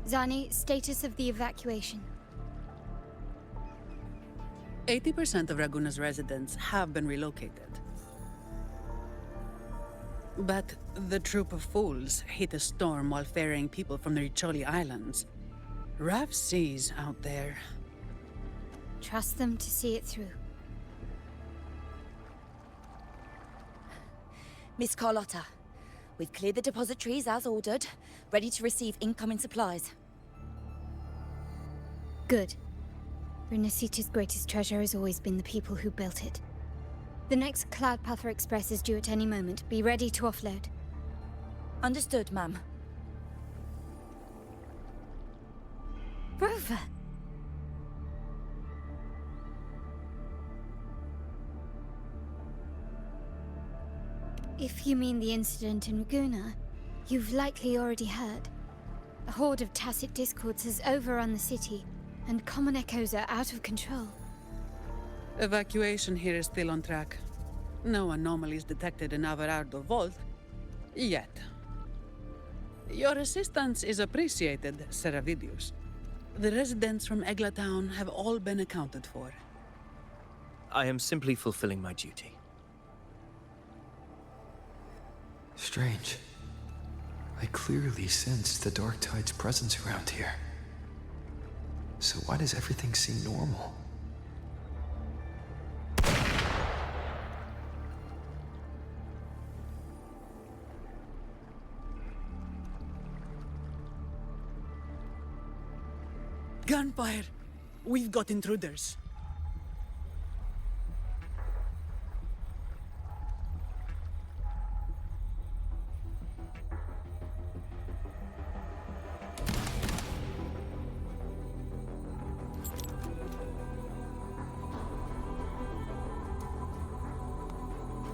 Zani, status of the evacuation. 80% of Raguna's residents have been relocated. But the troop of fools hit a storm while ferrying people from the Riccioli Islands. Rough seas out there. Trust them to see it through. Miss Carlotta, we've cleared the depositories as ordered, ready to receive incoming supplies. Good. Renacita's greatest treasure has always been the people who built it. The next Cloudpather Express is due at any moment. Be ready to offload. Understood, ma'am. Rover! If you mean the incident in Raguna, you've likely already heard. A horde of tacit discords has overrun the city, and common echoes are out of control. Evacuation here is still on track. No anomalies detected in Averardo Vault. Yet. Your assistance is appreciated, Seravidius. The residents from Eglatown have all been accounted for. I am simply fulfilling my duty. Strange. I clearly sensed the Dark Tide's presence around here. So why does everything seem normal? Gunfire! We've got intruders.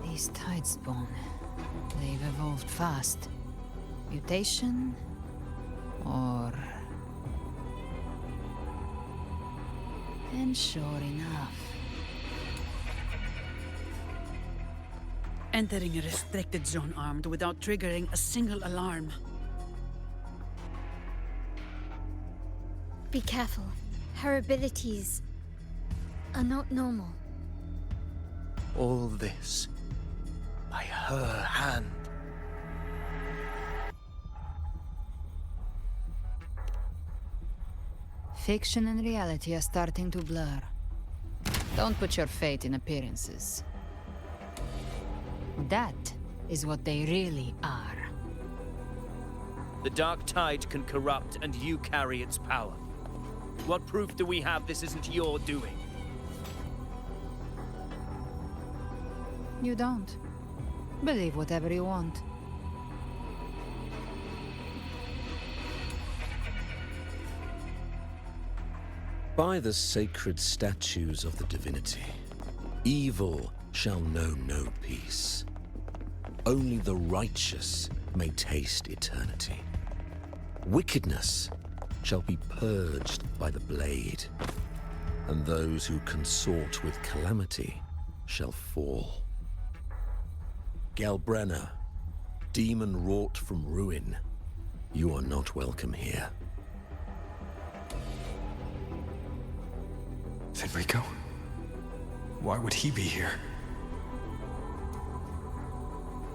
These Tidespawn, they've evolved fast. Mutation? Or... And sure enough... Entering a restricted zone armed without triggering a single alarm. Be careful. Her abilities are not normal. All this by her hand. Fiction and reality are starting to blur. Don't put your faith in appearances. That is what they really are. The Dark Tide can corrupt, and you carry its power. What proof do we have this isn't your doing? You don't. Believe whatever you want. By the sacred statues of the divinity, evil shall know no peace. Only the righteous may taste eternity. Wickedness shall be purged by the blade, and those who consort with calamity shall fall. Galbrenna, demon wrought from ruin, you are not welcome here. Fenrico? Why would he be here?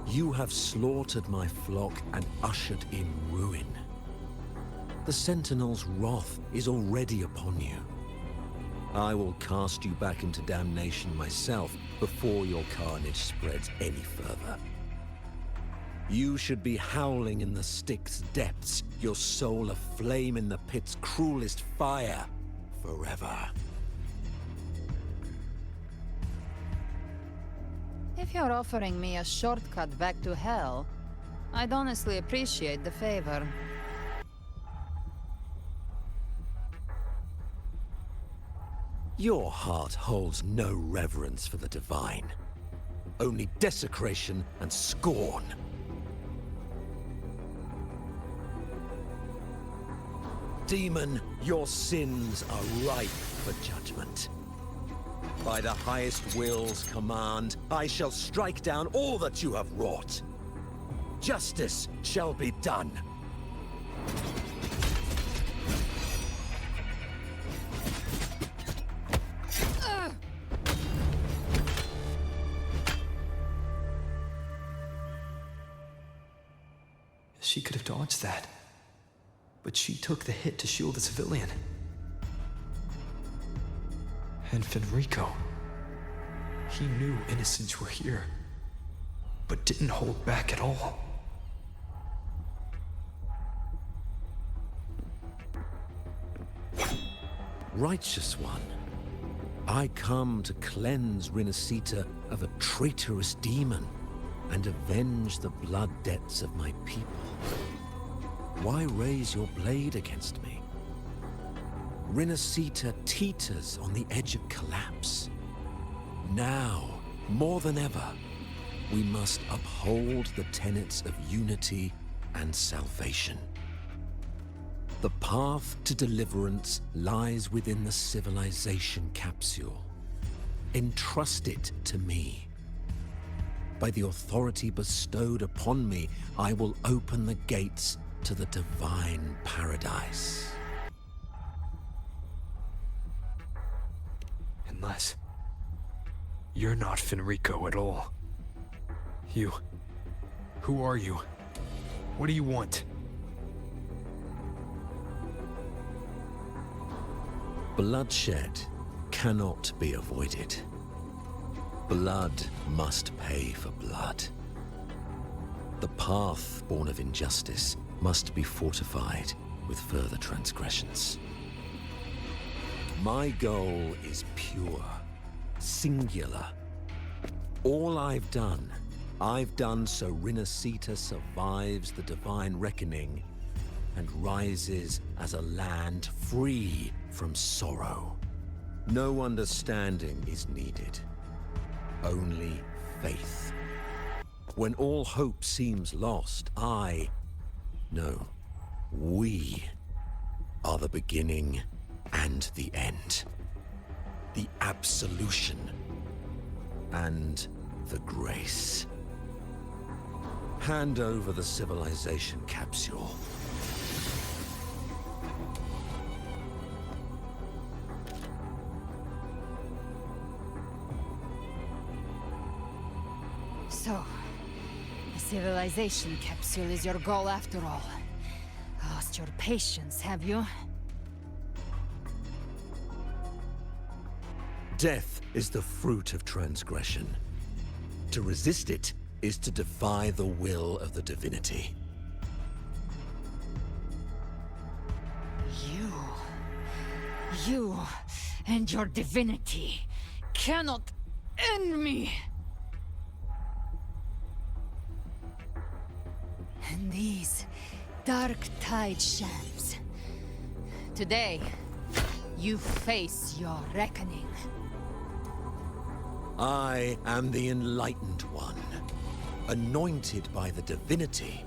You have slaughtered my flock and ushered in ruin. The Sentinel's wrath is already upon you. I will cast you back into damnation myself before your carnage spreads any further. You should be howling in the Styx's depths, your soul aflame in the pit's cruelest fire, forever. If you're offering me a shortcut back to hell, I'd honestly appreciate the favor. Your heart holds no reverence for the divine. Only desecration and scorn. Demon, your sins are ripe for judgment. By the highest will's command, I shall strike down all that you have wrought. Justice shall be done. she could have dodged that. But she took the hit to shield the civilian. And Fenrico. He knew innocents were here, but didn't hold back at all. Righteous one, I come to cleanse Rinascita of a traitorous demon and avenge the blood debts of my people. Why raise your blade against me? Rinascita teeters on the edge of collapse. Now, more than ever, we must uphold the tenets of unity and salvation. The path to deliverance lies within the civilization capsule. Entrust it to me. By the authority bestowed upon me, I will open the gates to the divine paradise. Unless you're not Fenrico at all. You... Who are you? What do you want? Bloodshed cannot be avoided. Blood must pay for blood. The path born of injustice must be fortified with further transgressions. My goal is pure, singular. All I've done so Rinascita survives the divine reckoning and rises as a land free from sorrow. No understanding is needed, only faith. When all hope seems lost, we are the beginning and the end. The absolution and the grace. Hand over the civilization capsule. So, the civilization capsule is your goal after all. Lost your patience, have you? Death is the fruit of transgression. To resist it is to defy the will of the divinity. You and your divinity cannot end me! And these dark tide shams. Today, you face your reckoning. I am the Enlightened One, anointed by the divinity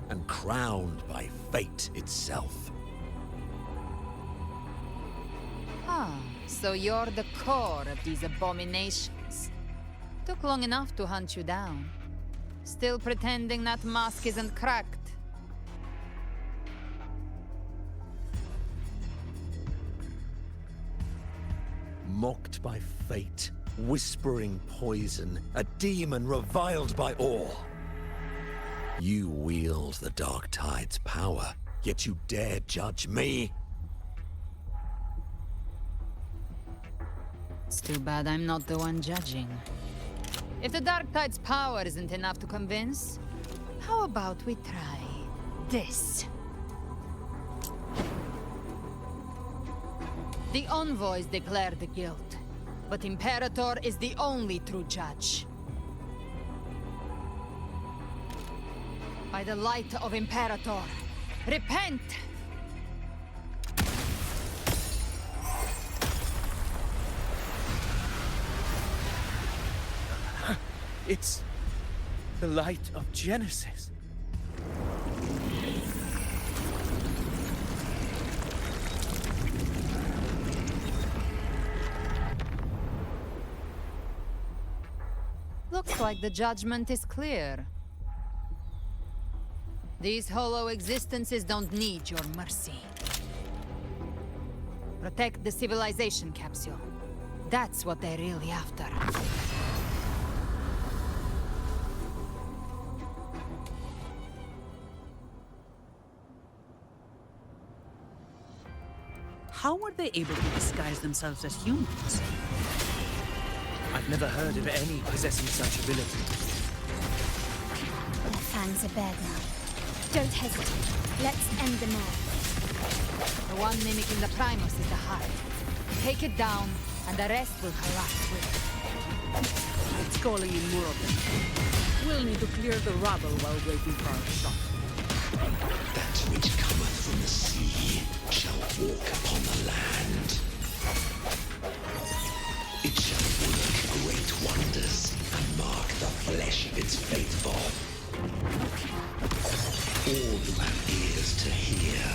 and crowned by fate itself. Ah, so you're the core of these abominations. Took long enough to hunt you down. Still pretending that mask isn't cracked. Mocked by fate, whispering poison, a demon reviled by all. You wield the Dark Tide's power, yet you dare judge me? It's too bad I'm not the one judging. If the Dark Tide's power isn't enough to convince, how about we try this? The envoys declare the guilt, but Imperator is the only true judge. By the light of Imperator, repent! It's the light of Genesis. Looks like the judgment is clear. These hollow existences don't need your mercy. Protect the civilization capsule. That's what they're really after. how were they able to disguise themselves as humans? I've never heard of any possessing such ability. Their fangs are bared now. Don't hesitate. Let's end them all. The one mimicking the Primus is the Hive. Take it down, and the rest will collapse with it. It's calling in more of them. We'll need to clear the rubble while waiting for our shot. That which cometh from the sea shall walk upon the land. It shall work great wonders and mark the flesh of its faithful. All who have ears to hear,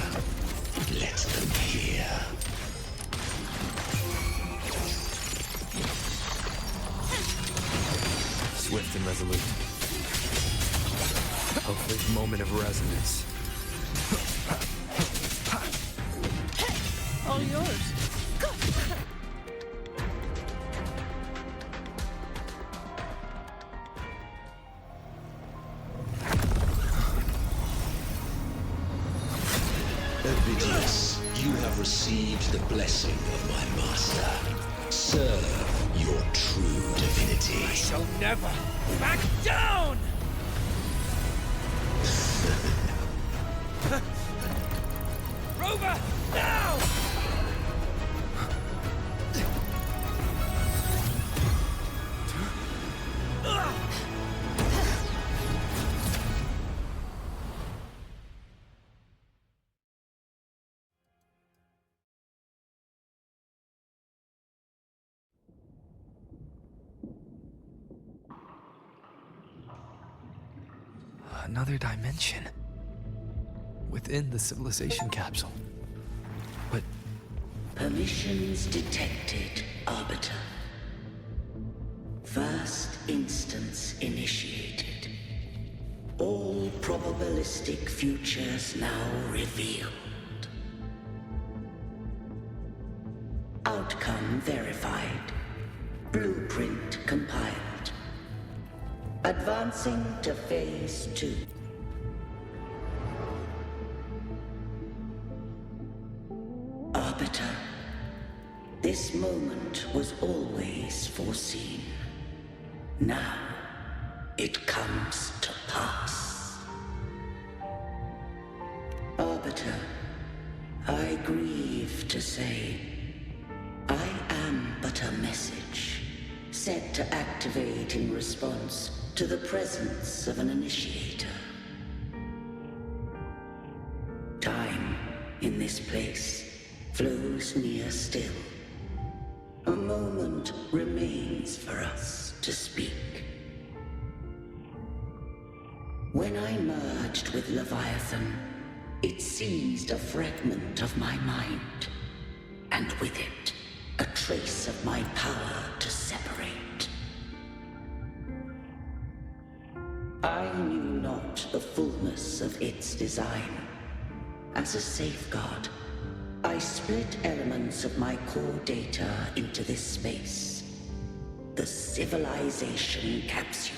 let them hear. Swift and resolute. Hopefully, moment of resonance. All yours. Ovidius, you have received the blessing of my master. Serve your true divinity. I shall never back down! Rover, now! Another dimension. Within the civilization capsule. But Permissions detected, Arbiter. First instance initiated. All probabilistic futures now revealed. Outcome verified. Blueprint compiled. Advancing to Phase 2. Arbiter, this moment was always foreseen. Now, it comes to pass. Arbiter, I grieve to say, I am but a message, set to activate in response to the presence of an initiator. Time, in this place, flows near still. A moment remains for us to speak. When I merged with Leviathan, it seized a fragment of my mind, and with it, a trace of my power to separate. I knew not the fullness of its design. As a safeguard, I split elements of my core data into this space. The civilization capsule.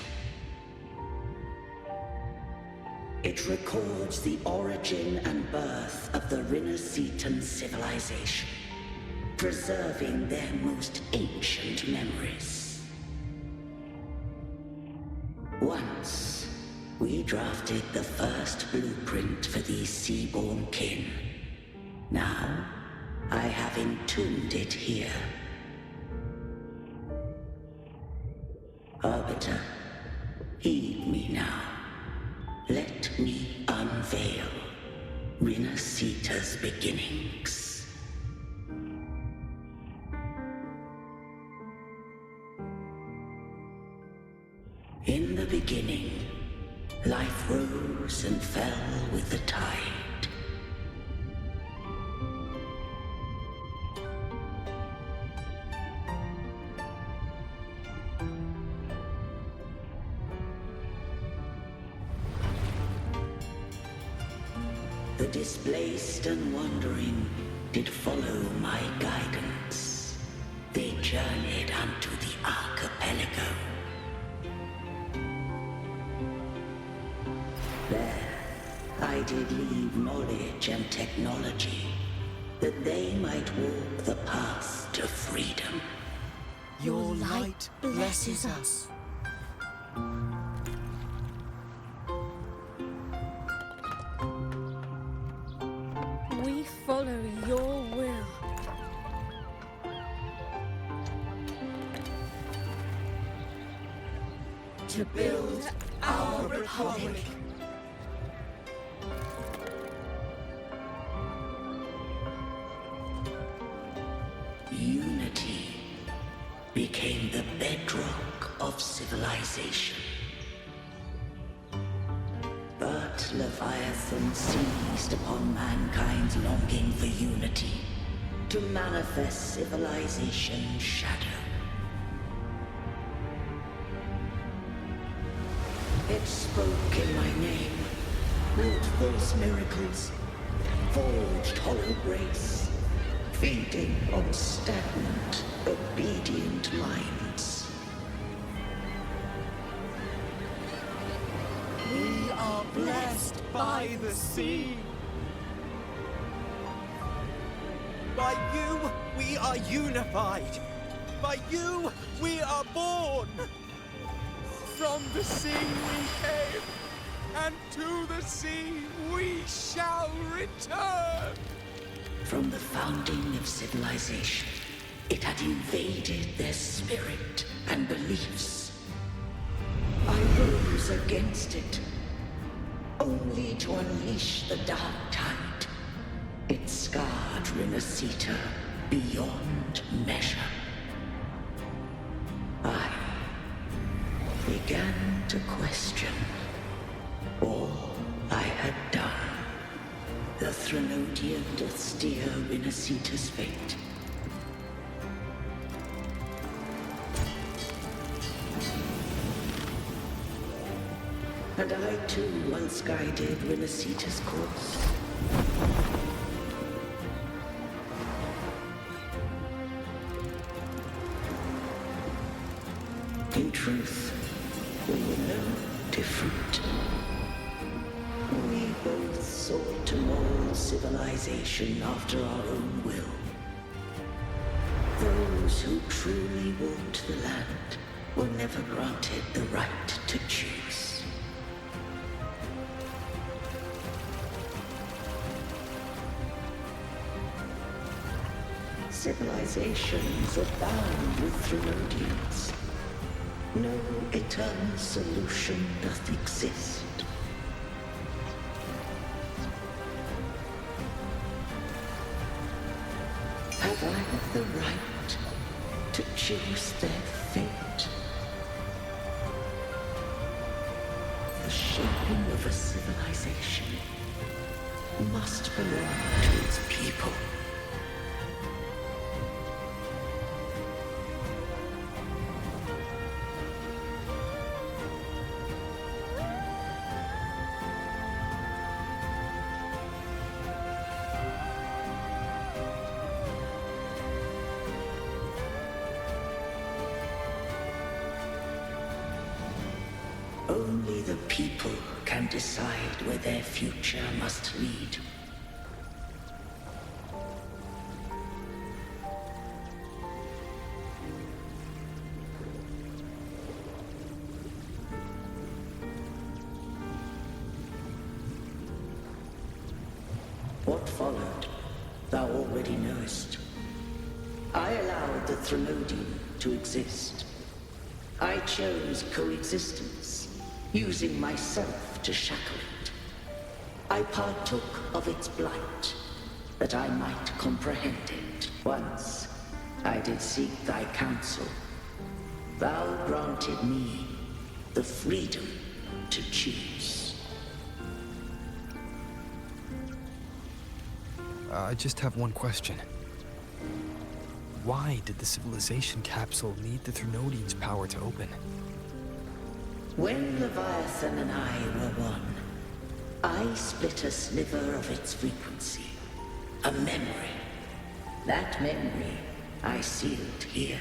It records the origin and birth of the Rinascitan civilization, preserving their most ancient memories. Once, we drafted the first blueprint for these seaborn kin. Now, I have entombed it here. Arbiter, heed me now. Let me unveil Rinascita's beginnings. In the beginning, life rose and fell with the tide. The displaced and wandering did follow my guidance. They journeyed unto the archipelago. There, I did leave knowledge and technology, that they might walk the path to freedom. Your light blesses us. We follow your will. To build our republic. Unity became the bedrock of civilization. But Leviathan seized upon mankind's longing for unity to manifest civilization's shadow. It spoke in my name, wrought false miracles, forged hollow grace, feeding on stagnant, obedient minds. We are blessed by the sea. By you, we are unified. By you, we are born. From the sea we came, and to the sea we shall return. From the founding of civilization, it had invaded their spirit and beliefs. I rose against it, only to unleash the dark tide. It scarred Renacita beyond measure. I began to question all I had done. The Threnodian doth steer Renacita's fate. And I too once guided Renacita's course. In truth, we were no different. We both sought to mold civilization after our own will. Those who truly walked the land were never granted the right to choose. Civilizations abound with Threnodians. No eternal solution doth exist. Have I the right to choose their fate? The shaping of a civilization must belong to its people. Only the people can decide where their future must lead. What followed, thou already knowest. I allowed the Threnodian to exist. I chose coexistence, using myself to shackle it. I partook of its blight, that I might comprehend it. Once I did seek thy counsel. Thou granted me the freedom to choose. I just have one question. Why did the civilization capsule need the Threnodian's power to open? When Leviathan and I were one, I split a sliver of its frequency. A memory. That memory I sealed here.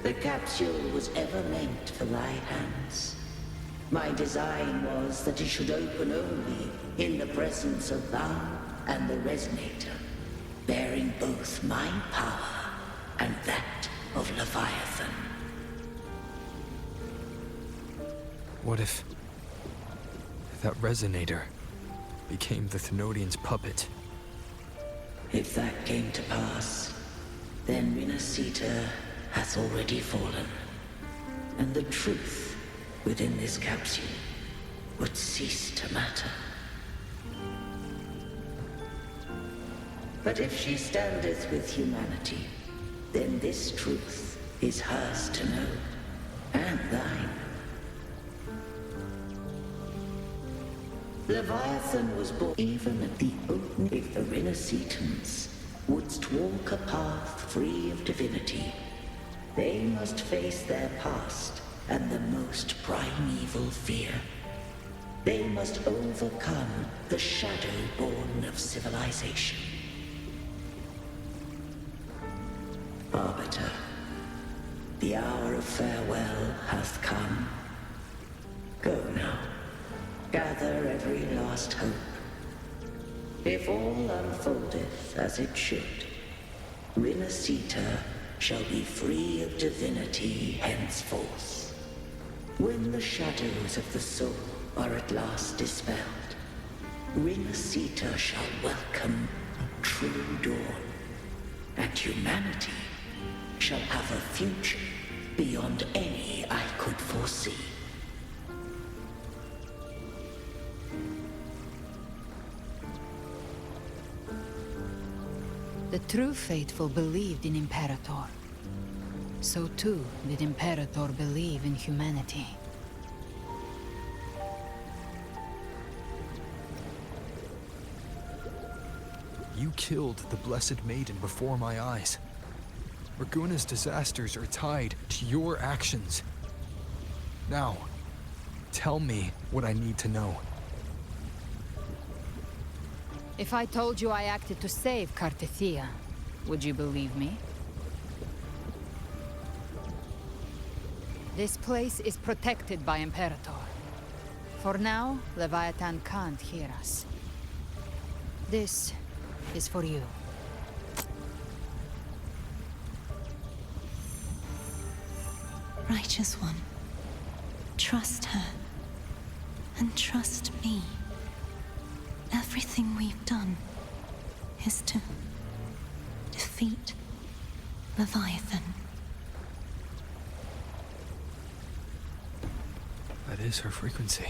The capsule was ever meant for thy hands. My design was that it should open only in the presence of thou and the Resonator, bearing both my power and that of Leviathan. What if that Resonator became the Thenodian's puppet? If that came to pass, then Rinasita hath already fallen, and the truth within this capsule would cease to matter. But if she standeth with humanity, then this truth is hers to know, and thine. Leviathan was born even at the open. If the Rinasitans wouldst walk a path free of divinity, they must face their past and the most primeval fear. They must overcome the shadow born of civilization. Arbiter, the hour of farewell hath come. Go now. Gather every last hope. If all unfoldeth as it should, Rinasita shall be free of divinity henceforth. When the shadows of the soul are at last dispelled, Rinasita shall welcome a true dawn, and humanity shall have a future beyond any I could foresee. The true faithful believed in Imperator. So too did Imperator believe in humanity. You killed the Blessed Maiden before my eyes. Raguna's disasters are tied to your actions. Now, tell me what I need to know. If I told you I acted to save Cartethia, would you believe me? This place is protected by Imperator. For now, Leviathan can't hear us. This is for you. Righteous One, trust her, and trust me. Everything we've done is to defeat Leviathan. That is her frequency.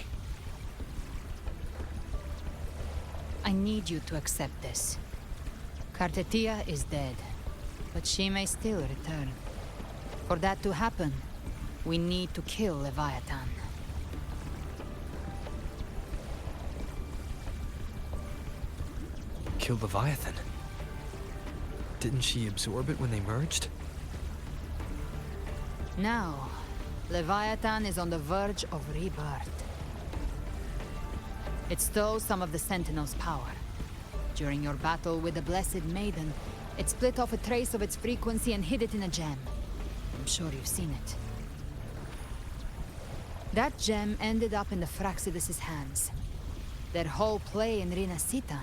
I need you to accept this. Cartethia is dead, but she may still return. For that to happen, we need to kill Leviathan. Kill Leviathan? Didn't she absorb it when they merged? Now, Leviathan is on the verge of rebirth. It stole some of the Sentinel's power. During your battle with the Blessed Maiden, it split off a trace of its frequency and hid it in a gem. I'm sure you've seen it. That gem ended up in the Fraxidus' hands. Their whole play in Rinasita.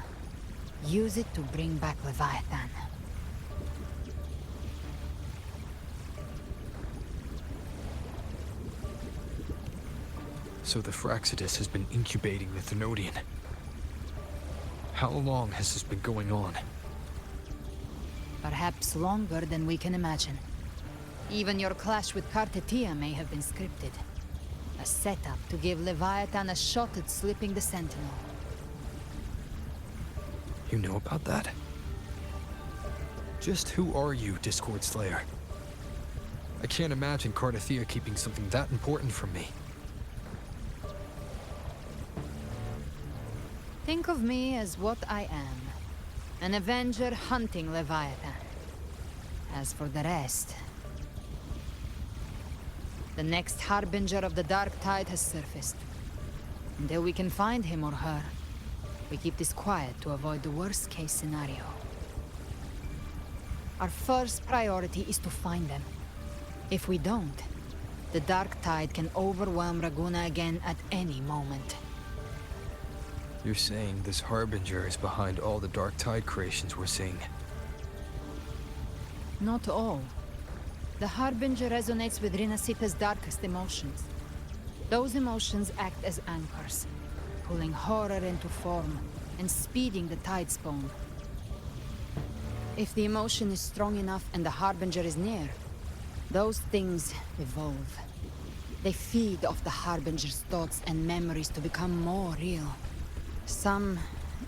Use it to bring back Leviathan. So the Fraxidus has been incubating the Thenodian. How long has this been going on? Perhaps longer than we can imagine. Even your clash with Cartethia may have been scripted. A setup to give Leviathan a shot at slipping the Sentinel. You know about that? Just who are you, Discord Slayer? I can't imagine Cartethia keeping something that important from me. Think of me as what I am. An Avenger hunting Leviathan. As for the rest... The next Harbinger of the Dark Tide has surfaced. Until we can find him or her, we keep this quiet to avoid the worst-case scenario. Our first priority is to find them. If we don't, The Dark Tide can overwhelm Raguna again at any moment. You're saying this Harbinger is behind all the Dark Tide creations we're seeing? Not all. The Harbinger resonates with Rinasita's darkest emotions. Those emotions act as anchors, pulling horror into form and speeding the tide spawn. If the emotion is strong enough and the Harbinger is near, those things evolve. They feed off the Harbinger's thoughts and memories to become more real. Some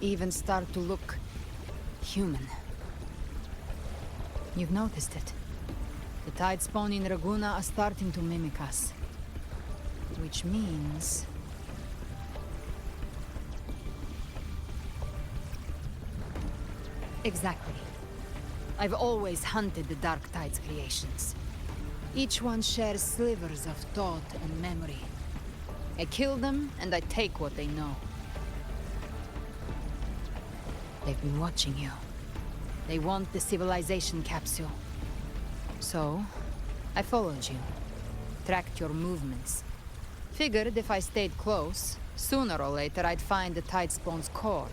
even start to look human. You've noticed it. The tide spawn in Raguna are starting to mimic us. Which means... Exactly. I've always hunted the Dark Tide's creations. Each one shares slivers of thought and memory. I kill them, and I take what they know. They've been watching you. They want the civilization capsule. So, I followed you. Tracked your movements. Figured if I stayed close, sooner or later I'd find the tide spawn's core.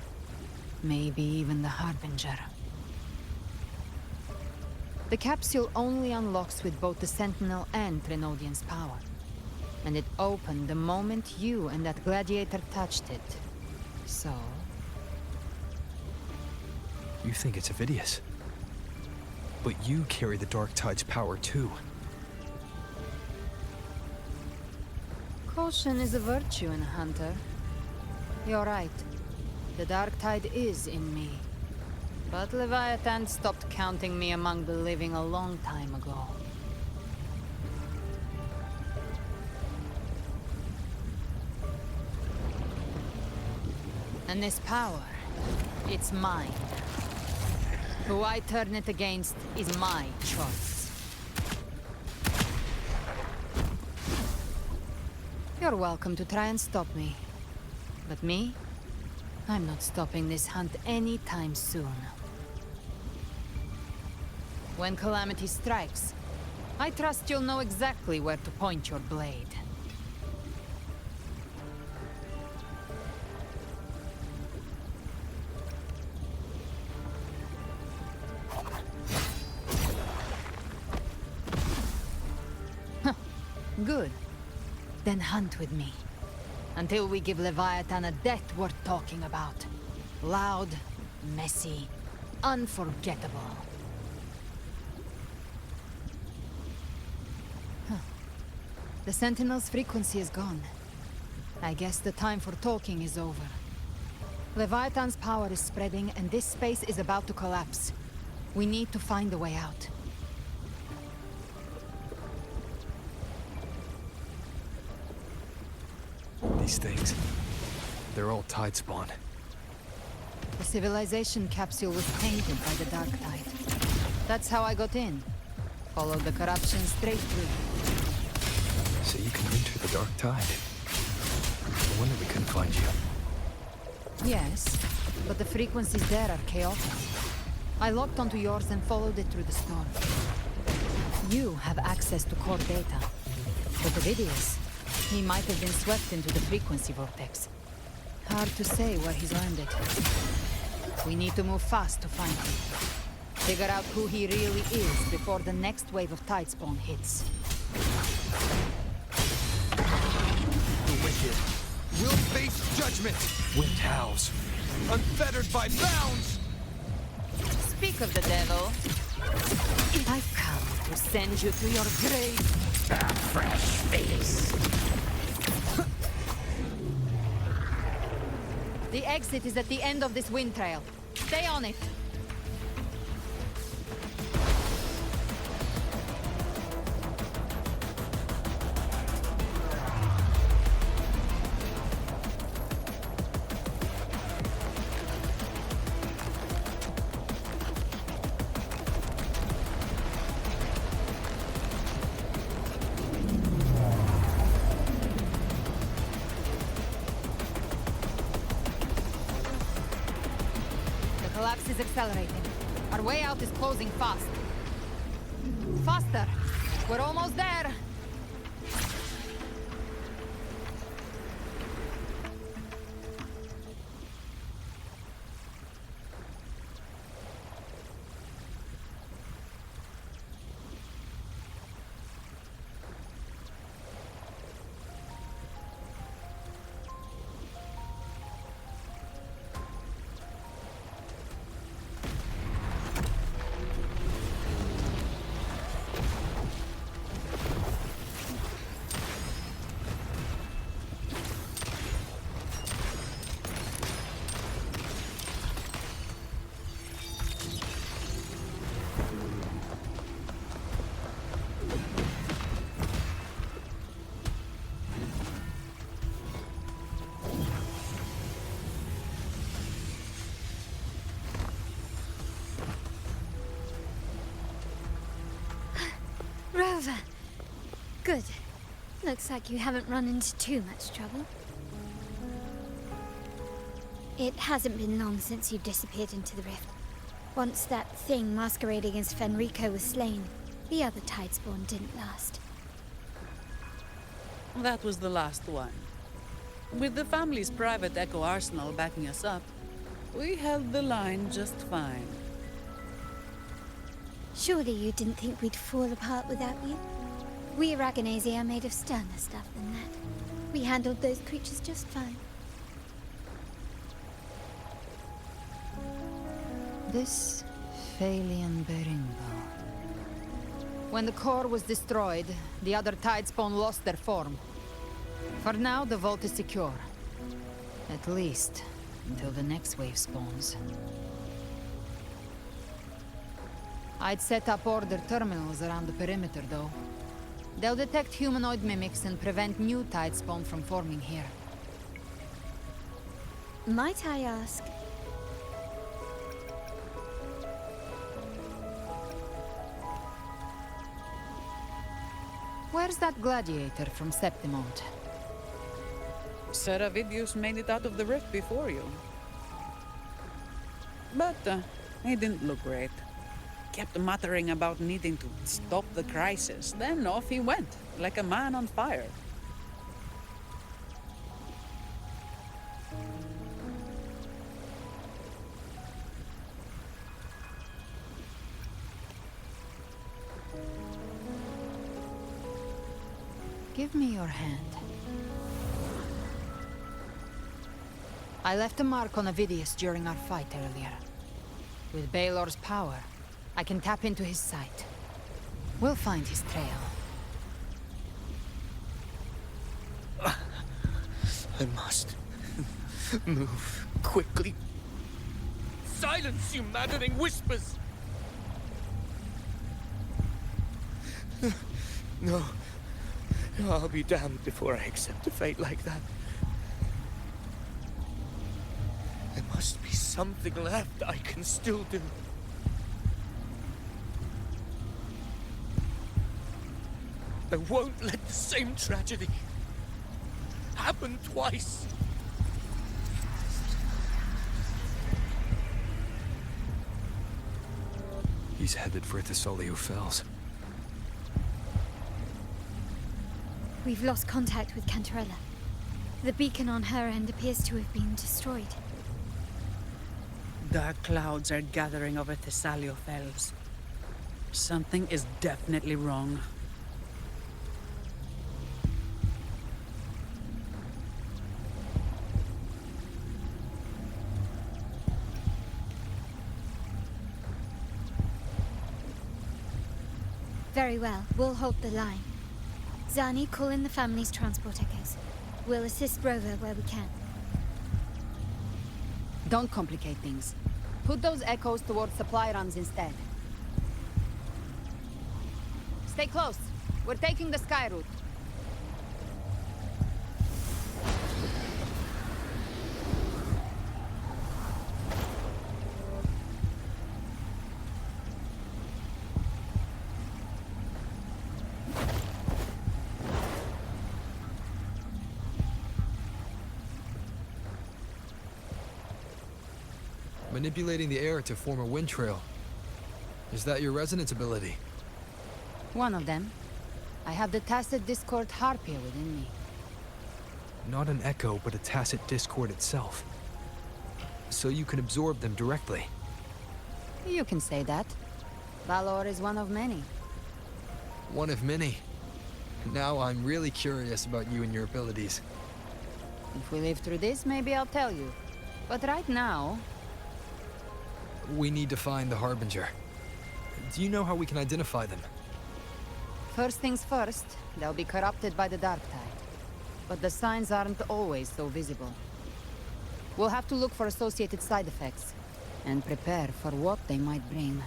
Maybe even the Harbinger. The capsule only unlocks with both the Sentinel and Trinodian's power. And it opened the moment you and that gladiator touched it. So... You think it's Avidius. But you carry the Dark Tide's power too. Caution is a virtue in a hunter. You're right. The Dark Tide is in me. But Leviathan stopped counting me among the living a long time ago. And this power, it's mine. Who I turn it against is my choice. You're welcome to try and stop me. But me? I'm not stopping this hunt anytime soon. When calamity strikes, I trust you'll know exactly where to point your blade. Good. Then hunt with me. Until we give Leviathan a death worth talking about. Loud, messy, unforgettable. The Sentinel's frequency is gone. I guess the time for talking is over. Leviathan's power is spreading, and this space is about to collapse. We need to find a way out. These things, they're all tide spawn. The civilization capsule was painted by the Dark Tide. That's how I got in. Followed the corruption straight through. So you can enter the Dark Tide. No wonder we couldn't find you. Yes, but the frequencies there are chaotic. I locked onto yours and followed it through the storm. You have access to core data. But Avidius, he might have been swept into the frequency vortex. Hard to say where he's learned it. We need to move fast to find him. Figure out who he really is before the next wave of tide spawn hits. The wicked will face judgment. Wind howls, unfettered by bounds. Speak of the devil. I've come to send you to your grave. A fresh face. The exit is at the end of this wind trail. Stay on it. Collapse is accelerating. Our way out is closing fast. Faster! We're almost there! cover. Good. Looks like you haven't run into too much trouble. It hasn't been long since you disappeared into the rift. Once that thing masquerading as Fenrico was slain, the other Tidespawn didn't last. That was the last one. With the family's private Echo arsenal backing us up, we held the line just fine. Surely you didn't think we'd fall apart without you? We Aragonese are made of sterner stuff than that. We handled those creatures just fine. This Phalian Berimbo. When the core was destroyed, the other Tidespawn lost their form. For now, the vault is secure. At least, until the next wave spawns. I'd set up order terminals around the perimeter, though. They'll detect humanoid mimics and prevent new Tidespawn from forming here. Might I ask? Where's that gladiator from Septimont? Seravidius made it out of the rift before you. But he didn't look great. Kept muttering about needing to stop the crisis. Then off he went, like a man on fire. Give me your hand. I left a mark on Avidius during our fight earlier. With Baelor's power, I can tap into his sight. We'll find his trail. I must move quickly. Silence, you maddening whispers! No. I'll be damned before I accept a fate like that. There must be something left I can still do. I won't let the same tragedy happen twice. He's headed for Thessalio Fells. We've lost contact with Cantarella. The beacon on her end appears to have been destroyed. Dark clouds are gathering over Thessalio Fells. Something is definitely wrong. Very well, we'll hold the line. Zani, call in the family's transport echoes. We'll assist Rover where we can. Don't complicate things. Put those echoes towards supply runs instead. Stay close. We're taking the sky route. Manipulating the air to form a wind trail. Is that your resonance ability? One of them. I have the tacit discord harpia within me. Not an echo, but a tacit discord itself. So you can absorb them directly. You can say that. Valor is one of many. One of many. Now I'm really curious about you and your abilities. If we live through this, maybe I'll tell you. But right now... We need to find the Harbinger. Do you know how we can identify them? First things first, they'll be corrupted by the Dark Tide. But the signs aren't always so visible. We'll have to look for associated side effects, and prepare for what they might bring.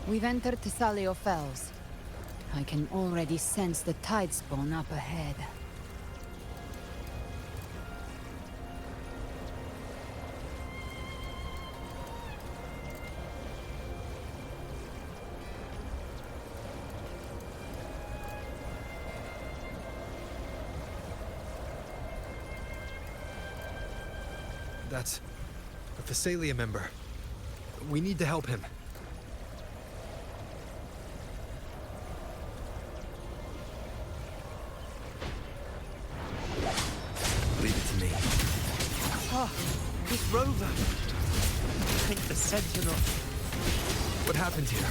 We've entered Thessalio Fells. I can already sense the Tidespawn up ahead. That's a Thessalia member. We need to help him. Leave it to me. Ah, it's Rover. I think the Sentinel. What happened here?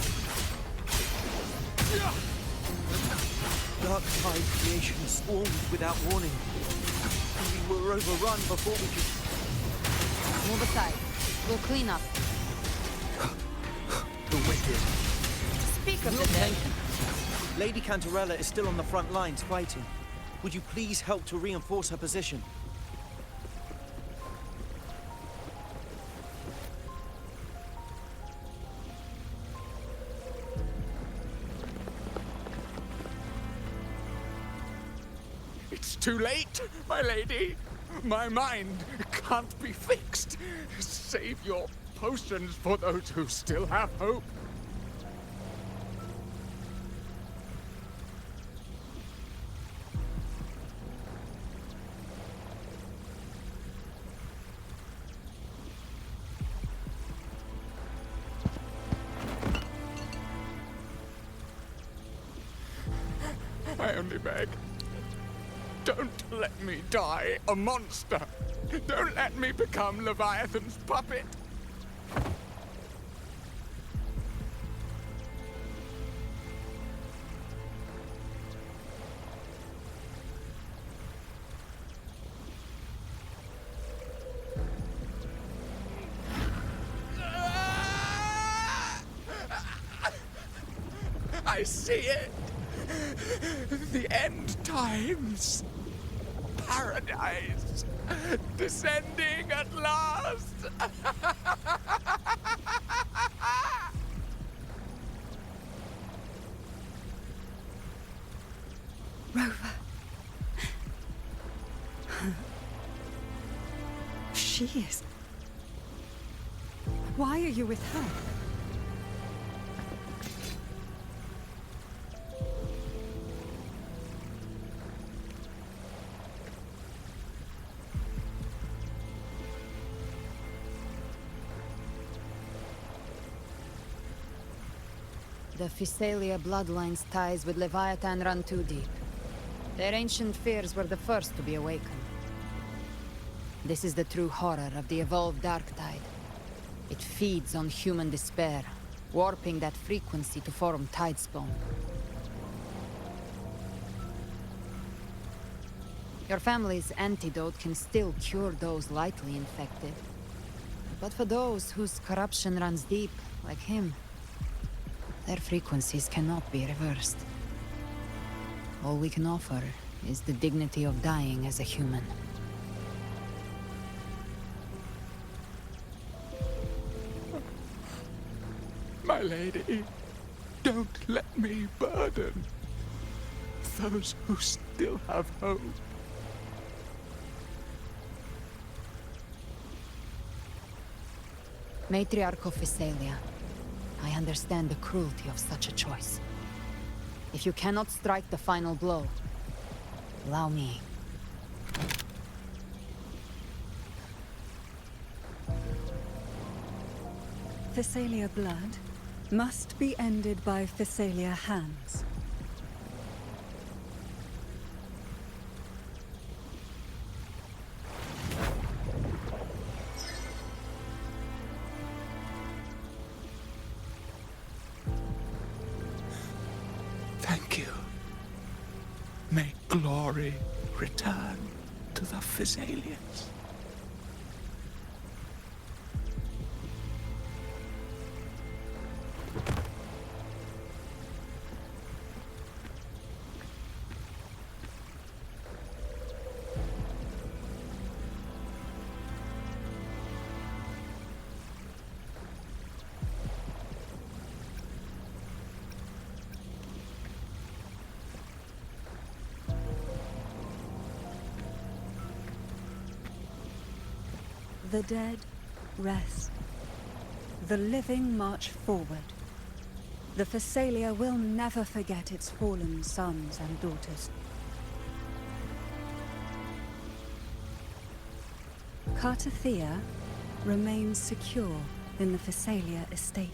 Dark Tide creation swarmed without warning. We were overrun before we could... Move aside. We'll clean up. The wicked. Speak of the dead. Lady Cantarella is still on the front lines fighting. Would you please help to reinforce her position? It's too late, my lady. My mind can't be fixed. Save your potions for those who still have hope. I only beg. Don't let me die a monster. Don't let me become Leviathan's puppet. I see it. The end times. Paradise. Descending at last. Rover. She is. Why are you with her? The Thessalia bloodline's ties with Leviathan run too deep. Their ancient fears were the first to be awakened. This is the true horror of the evolved Dark Tide. It feeds on human despair, warping that frequency to form Tidespawn. Your family's antidote can still cure those lightly infected. But for those whose corruption runs deep, like him, their frequencies cannot be reversed. All we can offer is the dignity of dying as a human. My lady, don't let me burden those who still have hope. Matriarch of Thessalia, I understand the cruelty of such a choice. If you cannot strike the final blow, allow me. Thessalia blood must be ended by Thessalia hands. Thank you. May glory return to the Thessalians. The dead rest. The living march forward. The Thessalia will never forget its fallen sons and daughters. Cartathea remains secure in the Phasalia estate.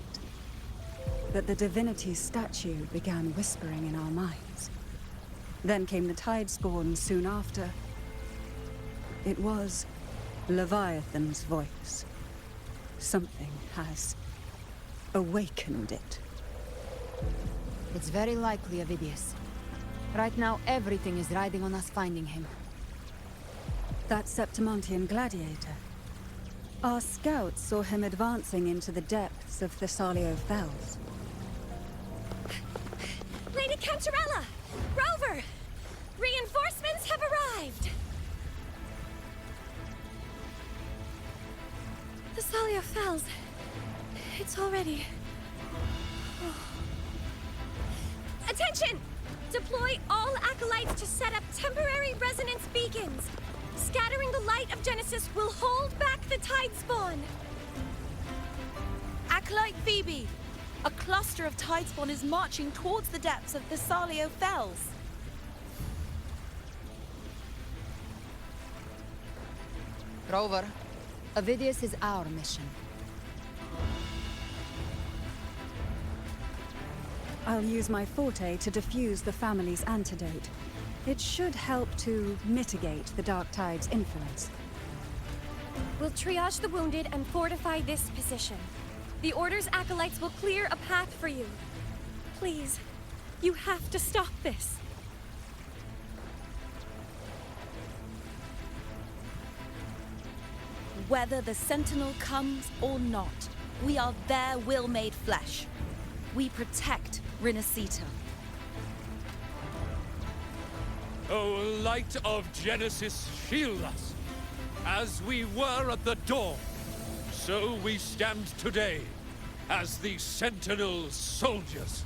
But the divinity's statue began whispering in our minds. Then came the Tidespawn soon after. It was Leviathan's voice. Something has awakened it. It's very likely, Avidius. Right now, everything is riding on us finding him. That Septimontian gladiator. Our scouts saw him advancing into the depths of Thessalio Fells. Lady Cantarella! Rover! Reinforcements have arrived! Thessalio Fells. It's already... Attention! Deploy all acolytes to set up temporary resonance beacons. Scattering the light of Genesis will hold back the Tidespawn. Acolyte Phoebe! A cluster of Tidespawn is marching towards the depths of Thessalio Fells. Rover, Avidius is our mission. I'll use my forte to defuse the family's antidote. It should help to mitigate the Dark Tide's influence. We'll triage the wounded and fortify this position. The Order's acolytes will clear a path for you. Please, you have to stop this. Whether the Sentinel comes or not, we are their will made flesh. We protect Rinascita. O light of Genesis, shield us. As we were at the dawn, so we stand today as the Sentinel soldiers.